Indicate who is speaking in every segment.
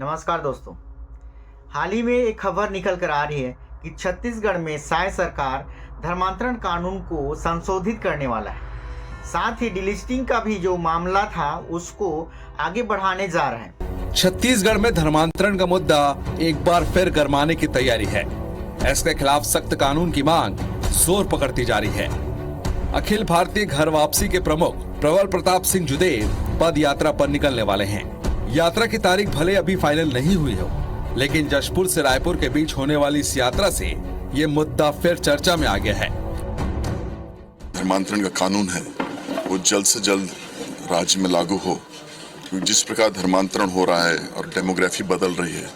Speaker 1: नमस्कार दोस्तों। हाल ही में एक खबर निकल कर आ रही है कि छत्तीसगढ़ में साय सरकार धर्मांतरण कानून को संशोधित करने वाला है। साथ ही डिलिस्टिंग का भी जो मामला था उसको आगे बढ़ाने जा रहे हैं।
Speaker 2: छत्तीसगढ़ में धर्मांतरण का मुद्दा एक बार फिर गरमाने की तैयारी है। इसके खिलाफ सख्त कानून की मांग जोर पकड़ती जा रही है। अखिल भारतीय घर वापसी के प्रमुख प्रबल प्रताप सिंह जुदेव पद यात्रा पर निकलने वाले हैं। यात्रा की तारीख भले अभी फाइनल नहीं हुई हो, लेकिन जशपुर से रायपुर के बीच होने वाली इस यात्रा से ये मुद्दा फिर चर्चा में आ गया है।
Speaker 3: धर्मांतरण का कानून है वो जल्द से जल्द राज्य में लागू हो, क्योंकि जिस प्रकार धर्मांतरण हो रहा है और डेमोग्राफी बदल रही है,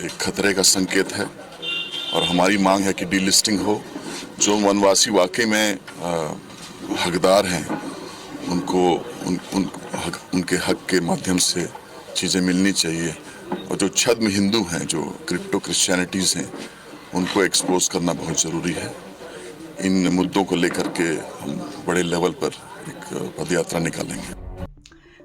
Speaker 3: एक खतरे का संकेत है। और हमारी मांग है कि डीलिस्टिंग हो। जो वनवासी वाकई में हकदार हैं उनको उनके हक के माध्यम से चीज़ें मिलनी चाहिए। और जो छद्म हिंदू हैं, जो क्रिप्टो क्रिश्चियनिटीज़ हैं, उनको एक्सपोज करना बहुत ज़रूरी है। इन मुद्दों को लेकर के हम बड़े लेवल पर एक पदयात्रा निकालेंगे।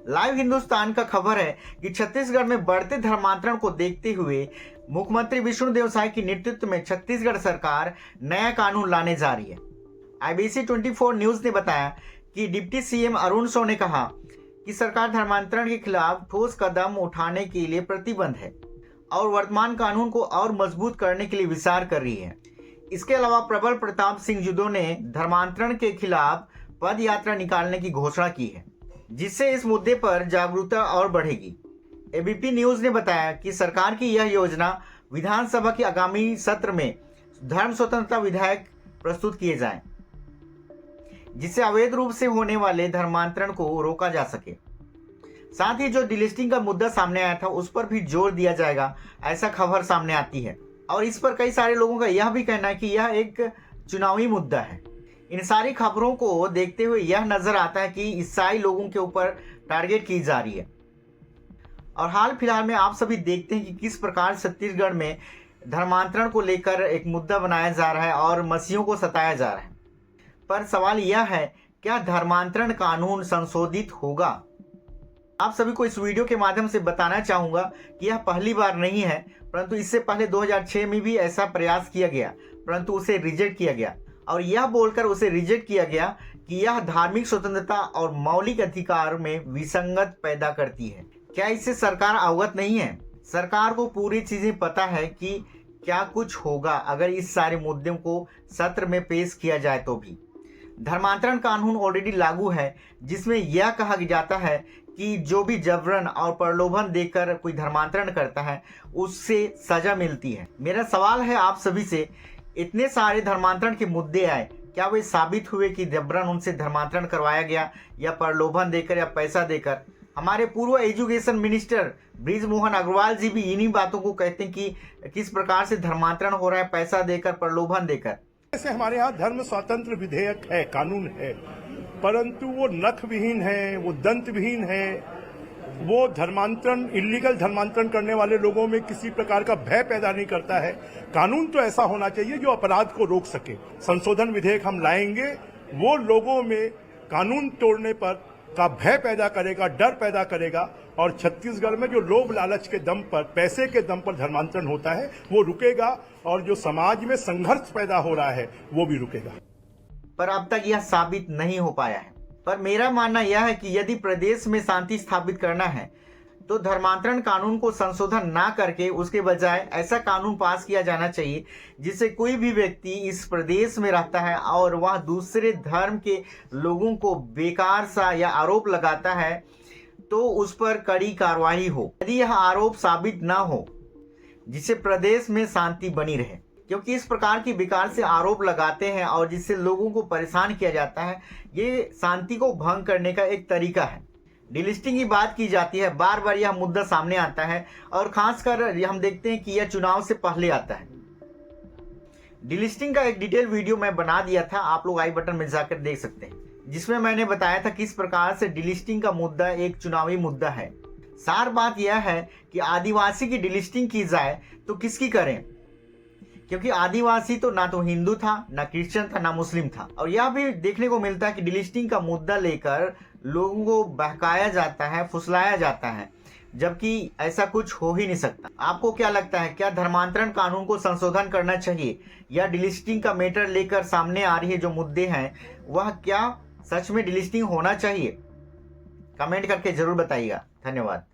Speaker 1: लाइव हिंदुस्तान का खबर है कि छत्तीसगढ़ में बढ़ते धर्मांतरण को देखते हुए मुख्यमंत्री विष्णुदेव साय के नेतृत्व में छत्तीसगढ़ सरकार नया कानून लाने जा रही है। IBC 24 न्यूज ने बताया कि डिप्टी सीएम अरुण सौ ने कहा कि सरकार धर्मांतरण के खिलाफ ठोस कदम उठाने के लिए प्रतिबद्ध है और वर्तमान कानून को और मजबूत करने के लिए विचार कर रही है। इसके अलावा प्रबल प्रताप सिंह जुदेव ने धर्मांतरण के खिलाफ पद यात्रा निकालने की घोषणा की है, जिससे इस मुद्दे पर जागरूकता और बढ़ेगी। ABP न्यूज ने बताया कि सरकार की यह योजना विधानसभा के आगामी सत्र में धर्म स्वतंत्रता विधेयक प्रस्तुत किए जाएं, जिससे अवैध रूप से होने वाले धर्मांतरण को रोका जा सके। साथ ही जो डिलिस्टिंग का मुद्दा सामने आया था उस पर भी जोर दिया जाएगा, ऐसा खबर सामने आती है। और इस पर कई सारे लोगों का यह भी कहना है कि यह एक चुनावी मुद्दा है। इन सारी खबरों को देखते हुए यह नजर आता है कि ईसाई लोगों के ऊपर टारगेट की जा रही है। और हाल फिलहाल में आप सभी देखते हैं कि किस प्रकार छत्तीसगढ़ में धर्मांतरण को लेकर एक मुद्दा बनाया जा रहा है और मसीहों को सताया जा रहा है। पर सवाल यह है, क्या धर्मांतरण कानून संशोधित होगा? आप सभी को इस वीडियो के माध्यम से बताना चाहूंगा कि यह पहली बार नहीं है, परंतु इससे पहले 2006 में भी ऐसा प्रयास किया गया, परंतु उसे रिजेक्ट किया गया। और यह बोलकर उसे रिजेक्ट किया गया कि यह धार्मिक स्वतंत्रता और मौलिक अधिकार में विसंगत पैदा करती है। क्या इससे सरकार अवगत नहीं है? सरकार को पूरी चीजें पता है कि क्या कुछ होगा अगर इस सारे मुद्दों को सत्र में पेश किया जाए तो भी। धर्मांतरण कानून ऑलरेडी लागू है, जिसमें यह कहा जाता है कि जो भी जबरन और प्रलोभन देकर कोई धर्मांतरण करता है उससे सजा मिलती है। मेरा सवाल है आप सभी से, इतने सारे धर्मांतरण के मुद्दे आए, क्या वे साबित हुए कि जबरन उनसे धर्मांतरण करवाया गया या प्रलोभन देकर या पैसा देकर? हमारे पूर्व एजुकेशन मिनिस्टर बृजमोहन अग्रवाल जी भी इन्हीं बातों को कहते हैं कि किस प्रकार से धर्मांतरण हो रहा है, पैसा देकर, प्रलोभन देकर।
Speaker 4: ऐसे हमारे यहाँ धर्म स्वतंत्र विधेयक है, कानून है, परंतु वो नख विहीन है, वो दंत विहीन है। वो धर्मांतरण, इलीगल धर्मांतरण करने वाले लोगों में किसी प्रकार का भय पैदा नहीं करता है। कानून तो ऐसा होना चाहिए जो अपराध को रोक सके। संशोधन विधेयक हम लाएंगे, वो लोगों में कानून तोड़ने पर का भय पैदा करेगा, डर पैदा करेगा। और छत्तीसगढ़ में जो लोभ लालच के दम पर, पैसे के दम पर धर्मांतरण होता है वो रुकेगा, और जो समाज में संघर्ष पैदा हो रहा है वो भी रुकेगा।
Speaker 1: पर अब तक यह साबित नहीं हो पाया है। पर मेरा मानना यह है कि यदि प्रदेश में शांति स्थापित करना है तो धर्मांतरण कानून को संशोधन ना करके उसके बजाय ऐसा कानून पास किया जाना चाहिए जिससे कोई भी व्यक्ति इस प्रदेश में रहता है और वह दूसरे धर्म के लोगों को बेकार सा या आरोप लगाता है तो उस पर कड़ी कार्रवाई हो। यदि यह आरोप साबित ना हो, जिससे प्रदेश में शांति बनी रहे, क्योंकि इस प्रकार की बेकार से आरोप लगाते हैं और जिससे लोगों को परेशान किया जाता है, ये शांति को भंग करने का एक तरीका है। डिलिस्टिंग की बात की जाती है, बार बार यह मुद्दा सामने आता है और खासकर हम देखते हैं कि यह चुनाव से पहले आता है। डिलिस्टिंग का एक डिटेल वीडियो मैं बना दिया था, आप लोग आई बटन में जाकर देख सकते हैं, जिसमें मैंने बताया था किस प्रकार से डिलिस्टिंग का मुद्दा एक चुनावी मुद्दा है। सार बात यह है कि आदिवासी की डिलिस्टिंग की जाए तो किसकी करें, क्योंकि आदिवासी तो ना तो हिंदू था, ना क्रिश्चियन था, ना मुस्लिम था। और यह भी देखने को मिलता है कि डिलिस्टिंग का मुद्दा लेकर लोगों को बहकाया जाता है, फुसलाया जाता है, जबकि ऐसा कुछ हो ही नहीं सकता। आपको क्या लगता है, क्या धर्मांतरण कानून को संशोधन करना चाहिए या डिलिस्टिंग का मैटर लेकर सामने आ रही है जो मुद्दे हैं, वह क्या सच में डिलिस्टिंग होना चाहिए? कमेंट करके जरूर बताइएगा। धन्यवाद।